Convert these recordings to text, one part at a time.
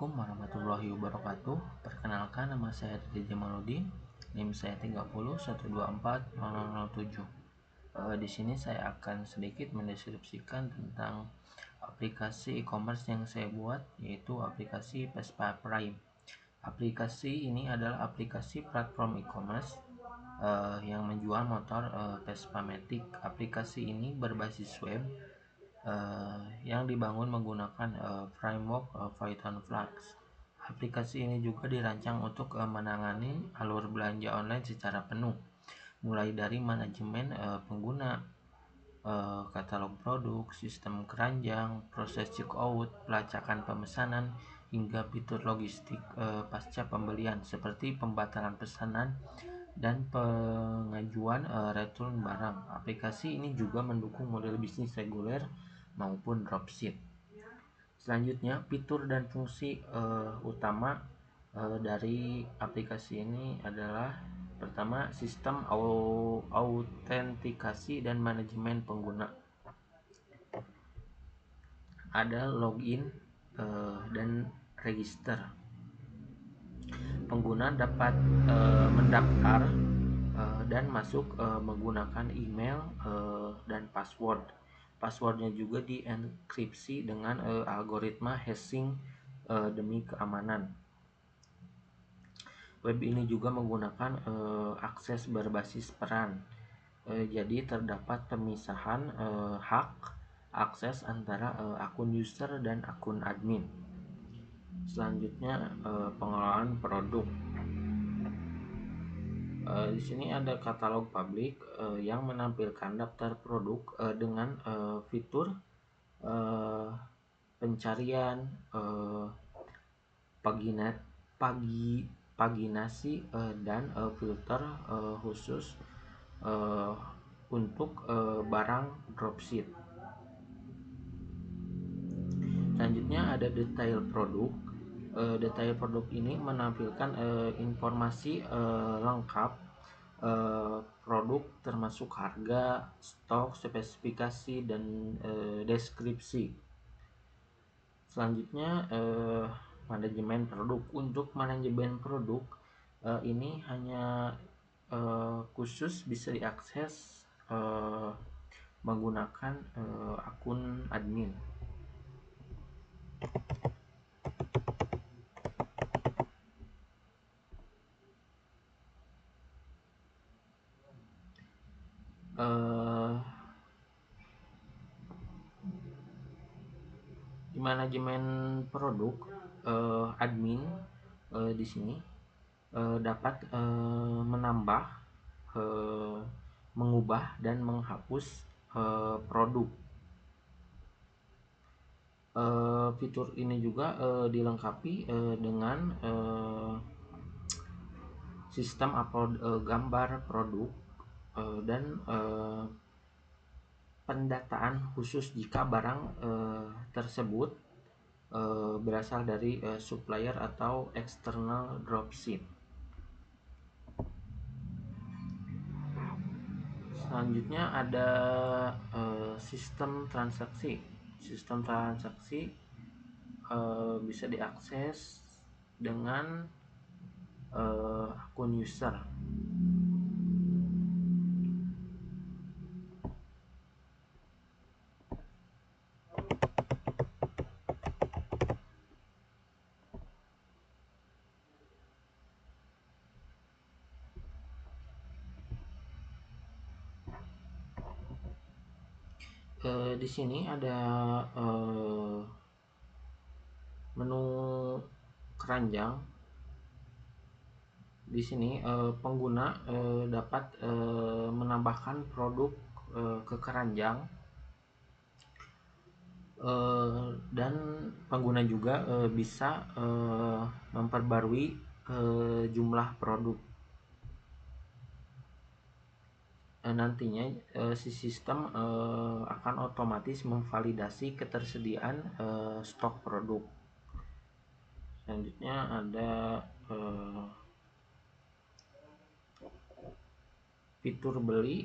Assalamualaikum warahmatullahi wabarakatuh. Perkenalkan, nama saya Dede Jamaluddin. NIM saya 3012240007. Di sini saya akan sedikit mendeskripsikan tentang aplikasi e-commerce yang saya buat, yaitu aplikasi Vespa Prime. Aplikasi ini adalah aplikasi platform e-commerce yang menjual motor Vespa Matic. Aplikasi ini berbasis web yang dibangun menggunakan framework Python Flux. Aplikasi ini juga dirancang untuk menangani alur belanja online secara penuh, mulai dari manajemen pengguna, katalog produk, sistem keranjang, proses checkout, pelacakan pemesanan, hingga fitur logistik pasca pembelian seperti pembatalan pesanan dan pengajuan return barang. Aplikasi ini juga mendukung model bisnis reguler maupun dropship. Selanjutnya, fitur dan fungsi utama dari aplikasi ini adalah: pertama, sistem autentikasi dan manajemen pengguna. Ada login dan register. Pengguna dapat mendaftar dan masuk menggunakan email dan password. Passwordnya juga dienkripsi dengan algoritma hashing demi keamanan. Web ini juga menggunakan akses berbasis peran. Jadi terdapat pemisahan hak akses antara akun user dan akun admin. Selanjutnya, pengelolaan produk. Di sini ada katalog publik yang menampilkan daftar produk dengan fitur pencarian, paginasi dan filter khusus untuk barang dropship. Selanjutnya ada detail produk. Detail produk ini menampilkan informasi lengkap produk termasuk harga, stok, spesifikasi, dan deskripsi. Selanjutnya, manajemen produk. Untuk manajemen produk ini hanya khusus bisa diakses menggunakan akun admin. Di manajemen produk, admin di sini dapat menambah, mengubah, dan menghapus produk. Fitur ini juga dilengkapi dengan sistem upload gambar produk dan pendataan khusus jika barang tersebut berasal dari supplier atau external dropship. Selanjutnya ada sistem transaksi. Sistem transaksi bisa diakses dengan akun user. Di sini ada menu keranjang. Di sini pengguna dapat menambahkan produk ke keranjang, dan pengguna juga bisa memperbarui jumlah produk. Nantinya si sistem akan otomatis memvalidasi ketersediaan stok produk. Selanjutnya ada fitur beli.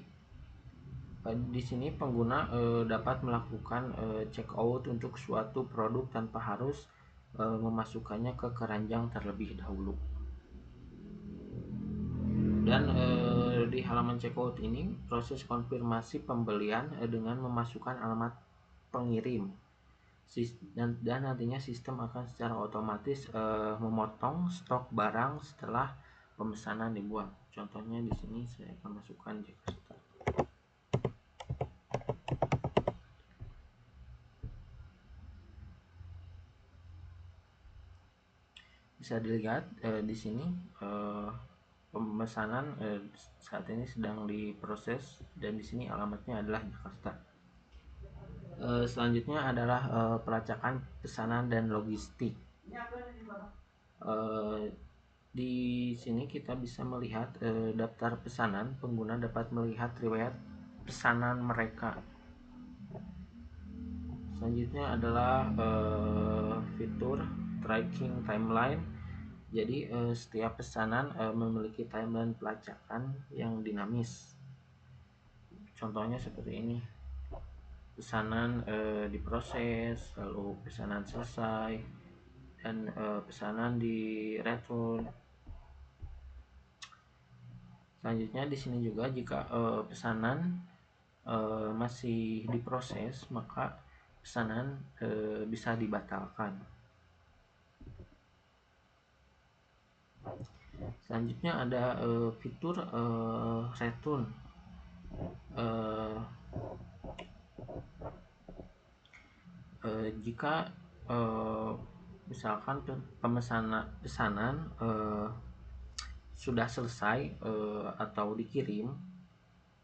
Di sini pengguna dapat melakukan checkout untuk suatu produk tanpa harus memasukkannya ke keranjang terlebih dahulu. Dan di halaman checkout ini proses konfirmasi pembelian dengan memasukkan alamat pengirim, dan nantinya sistem akan secara otomatis memotong stok barang setelah pemesanan dibuat. Contohnya di sini saya akan masukkan Jakarta. Bisa dilihat di sini pemesanan saat ini sedang diproses, dan di sini alamatnya adalah Jakarta. Selanjutnya adalah pelacakan pesanan dan logistik. Di sini kita bisa melihat daftar pesanan. Pengguna dapat melihat riwayat pesanan mereka. Selanjutnya adalah fitur tracking timeline. Jadi setiap pesanan memiliki timeline pelacakan yang dinamis. Contohnya seperti ini. Pesanan diproses, lalu pesanan selesai, dan pesanan di return. Selanjutnya di sini juga jika pesanan masih diproses, maka pesanan bisa dibatalkan. Selanjutnya ada fitur return. Jika misalkan pesanan sudah selesai atau dikirim,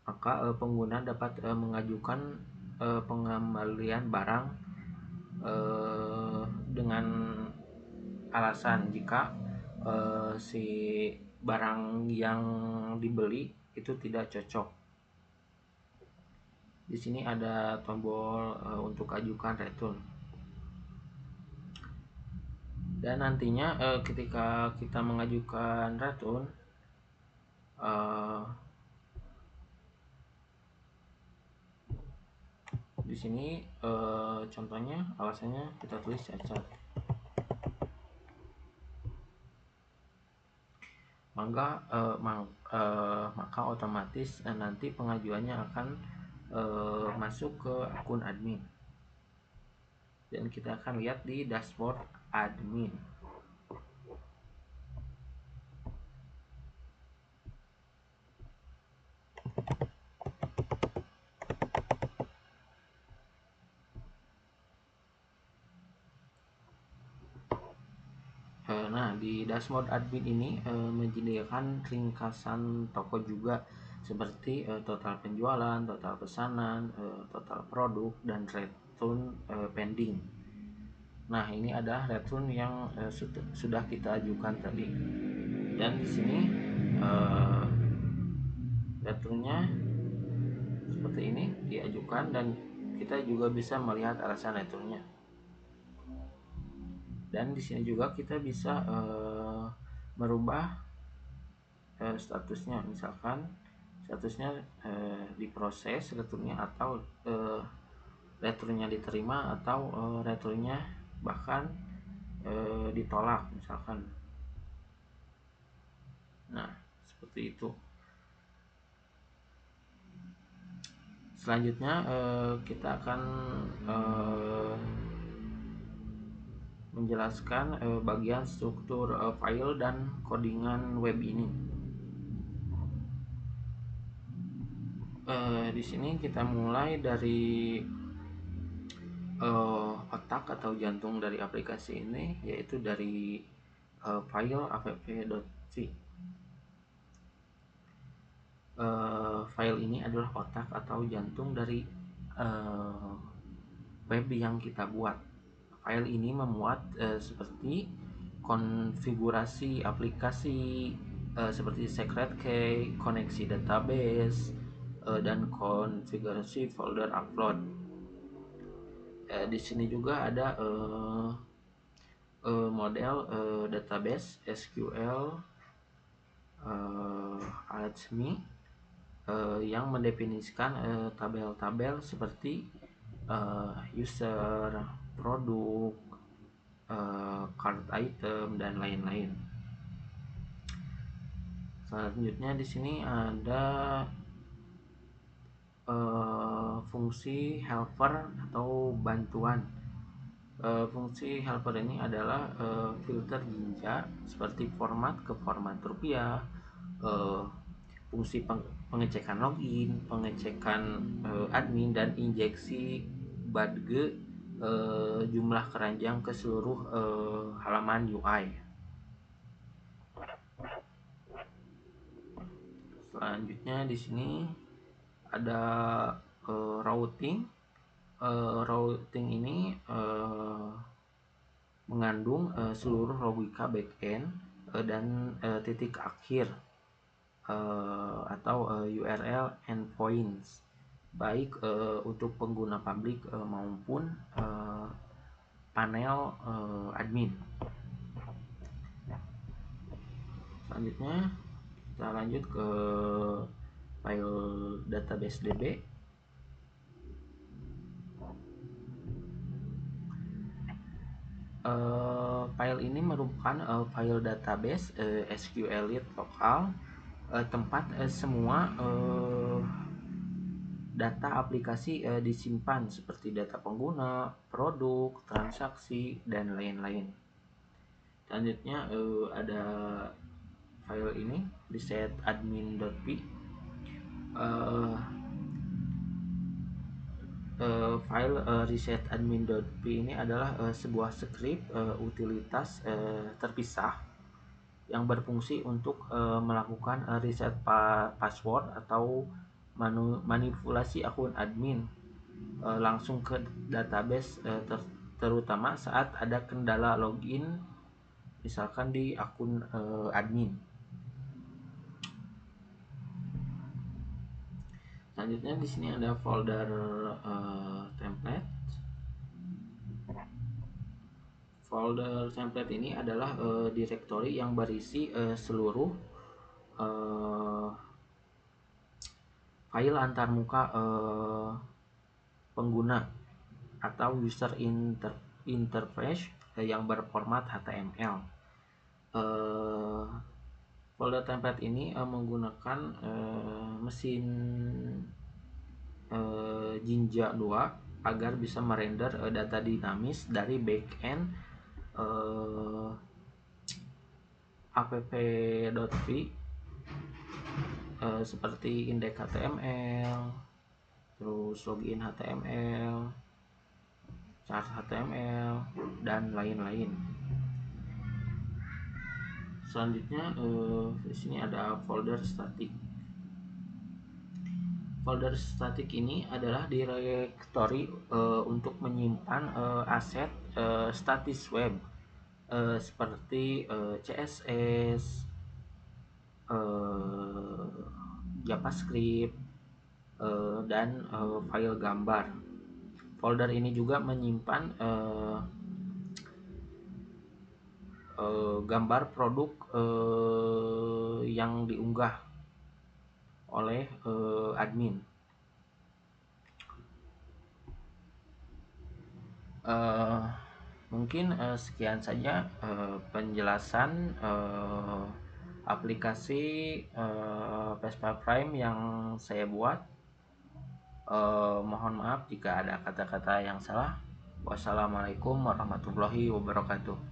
maka pengguna dapat mengajukan pengembalian barang dengan alasan jika si barang yang dibeli itu tidak cocok. Di sini ada tombol untuk ajukan return. Dan nantinya ketika kita mengajukan return, di sini contohnya alasannya kita tulis cacat. Maka otomatis nanti pengajuannya akan masuk ke akun admin, dan kita akan lihat di dashboard admin. Nah, di dashboard admin ini menyediakan ringkasan toko juga, seperti total penjualan, total pesanan, total produk, dan return pending. Nah, ini adalah return yang sudah kita ajukan tadi. Dan di sini returnnya seperti ini diajukan, dan kita juga bisa melihat alasan returnnya. Dan di sini juga kita bisa merubah statusnya, misalkan statusnya diproses returnnya, atau returnnya diterima, atau returnnya bahkan ditolak misalkan. Nah, seperti itu. Selanjutnya kita akan menjelaskan bagian struktur file dan codingan web ini. Di sini kita mulai dari otak atau jantung dari aplikasi ini, yaitu dari file app.c. File ini adalah otak atau jantung dari web yang kita buat. File ini memuat seperti konfigurasi aplikasi, seperti secret key, koneksi database, dan konfigurasi folder upload. Di sini juga ada model database SQL Alchemy yang mendefinisikan tabel-tabel seperti user, produk, card item dan lain-lain. Selanjutnya di sini ada fungsi helper atau bantuan. Fungsi helper ini adalah filter jinja seperti format ke format rupiah, fungsi pengecekan login, pengecekan admin, dan injeksi badge jumlah keranjang ke seluruh halaman UI. Selanjutnya di sini ada routing. Routing ini mengandung seluruh logika backend dan titik akhir atau URL endpoints, baik untuk pengguna publik maupun panel admin. Selanjutnya kita lanjut ke file database DB. File ini merupakan file database SQLite lokal, tempat semua data aplikasi disimpan seperti data pengguna, produk, transaksi, dan lain-lain. Selanjutnya ada file ini resetadmin.py. File resetadmin.py ini adalah sebuah script utilitas terpisah yang berfungsi untuk melakukan reset password atau manipulasi akun admin langsung ke database, terutama saat ada kendala login misalkan di akun admin. Selanjutnya di sini ada folder template. Folder template ini adalah directory yang berisi seluruh file antarmuka pengguna atau user interface yang berformat HTML. Folder template ini menggunakan mesin Jinja 2 agar bisa merender data dinamis dari backend app.py seperti index HTML, terus login HTML, chart HTML, dan lain-lain. Selanjutnya di sini ada folder static. Folder static ini adalah directory untuk menyimpan aset statis web seperti CSS, JavaScript, dan file gambar. Folder ini juga menyimpan gambar produk yang diunggah oleh admin. Mungkin sekian saja penjelasan aplikasi Vespa Prime yang saya buat. Mohon maaf jika ada kata-kata yang salah. Wassalamualaikum warahmatullahi wabarakatuh.